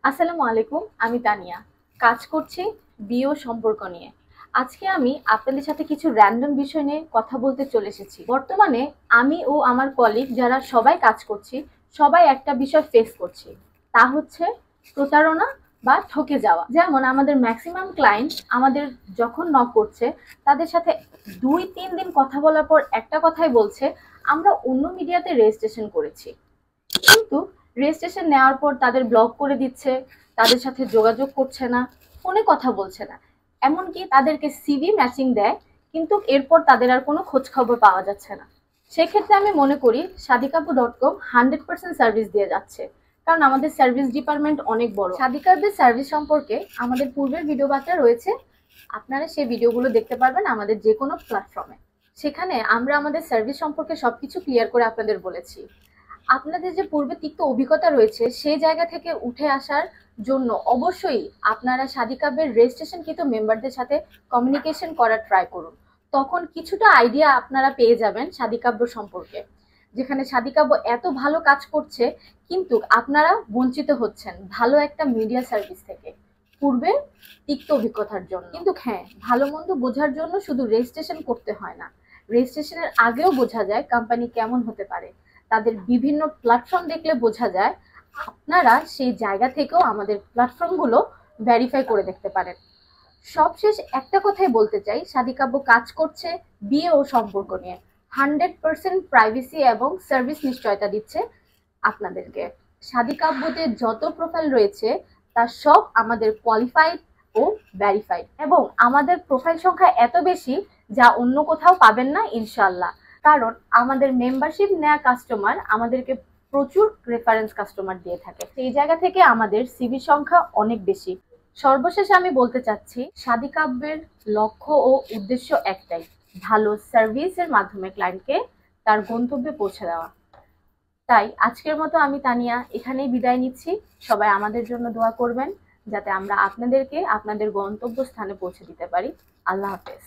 আসসালামু আলাইকুম, আমি তানিয়া। কাজ করছি বিয়ে ও সম্পর্ক নিয়ে। আজকে আমি আপনাদের সাথে কিছু র‍্যান্ডম বিষয় নিয়ে কথা বলতে চলে এসেছি। বর্তমানে আমি ও আমার কলিগ যারা সবাই কাজ করছি, সবাই একটা বিষয় ফেস করছি। তা হচ্ছে প্রতারণা বা ঠকে যাওয়া। যেমন আমাদের ম্যাক্সিমাম ক্লায়েন্ট আমাদের যখন নক করছে, তাদের সাথে ২-৩ দিন কথা বলার পর একটা কথাই বলছে, আমরা অন্য মিডিয়াতে রেজিস্ট্রেশন করেছি। কিন্তু রেজিস্ট্রেশন নেওয়ার পর তাদের ব্লক করে দিচ্ছে, তাদের সাথে যোগাযোগ করছে না, ফোনে কথা বলছে না, এমনকি তাদেরকে সিভি ম্যাচিং দেয়, কিন্তু এরপর তাদের আর কোনো খোঁজ খবর পাওয়া যাচ্ছে না। সেক্ষেত্রে আমি মনে করি শাদিকাপু.com 100% সার্ভিস দিয়ে যাচ্ছে, কারণ আমাদের সার্ভিস ডিপার্টমেন্ট অনেক বড়। শাদিকাপের সার্ভিস সম্পর্কে আমাদের পূর্বের ভিডিও বার্তা রয়েছে, আপনারা সেই ভিডিওগুলো দেখতে পারবেন আমাদের যে কোনো প্ল্যাটফর্মে। সেখানে আমরা আমাদের সার্ভিস সম্পর্কে সবকিছু ক্লিয়ার করে আপনাদের বলেছি। আপনাদের যে পূর্বে তিক্ত অভিজ্ঞতা রয়েছে, সেই জায়গা থেকে উঠে আসার জন্য অবশ্যই আপনারা শাদিকাবের রেজিস্ট্রেশনকৃত মেম্বারদের সাথে কমিউনিকেশন করার ট্রাই করুন। তখন কিছুটা আইডিয়া আপনারা পেয়ে যাবেন শাদিকাব্য সম্পর্কে, যেখানে শাদিকাব্য এত ভালো কাজ করছে, কিন্তু আপনারা বঞ্চিত হচ্ছেন ভালো একটা মিডিয়া সার্ভিস থেকে পূর্বে তিক্ত অভিজ্ঞতার জন্য। কিন্তু হ্যাঁ, ভালো মন্দ বোঝার জন্য শুধু রেজিস্ট্রেশন করতে হয় না, রেজিস্ট্রেশনের আগেও বোঝা যায় কোম্পানি কেমন হতে পারে। তাদের বিভিন্ন প্ল্যাটফর্ম দেখলে বোঝা যায়। আপনারা সেই জায়গা থেকেও আমাদের প্ল্যাটফর্মগুলো ভেরিফাই করে দেখতে পারেন। সবশেষ একটা কথাই বলতে চাই, শাদিকাব্য কাজ করছে বিয়ে ও সম্পর্ক নিয়ে। 100% প্রাইভেসি এবং সার্ভিস নিশ্চয়তা দিচ্ছে আপনাদেরকে। শাদিকাব্যতে যত প্রোফাইল রয়েছে তা সব আমাদের কোয়ালিফাইড ও ভেরিফাইড, এবং আমাদের প্রোফাইল সংখ্যা এত বেশি যা অন্য কোথাও পাবেন না ইনশাল্লাহ। কারণ আমাদের মেম্বারশিপ নেওয়া কাস্টমার আমাদেরকে প্রচুর রেফারেন্স কাস্টমার দিয়ে থাকে, সেই জায়গা থেকে আমাদের সিভি সংখ্যা অনেক বেশি। সর্বশেষে আমি বলতে চাচ্ছি, শাদিকাব্যের লক্ষ্য ও উদ্দেশ্য একটাই, ভালো সার্ভিসের মাধ্যমে ক্লায়েন্টকে তার গন্তব্যে পৌঁছে দেওয়া। তাই আজকের মতো আমি তানিয়া এখানেই বিদায় নিচ্ছি। সবাই আমাদের জন্য দোয়া করবেন, যাতে আমরা আপনাদেরকে আপনাদের গন্তব্য স্থানে পৌঁছে দিতে পারি। আল্লাহ হাফেজ।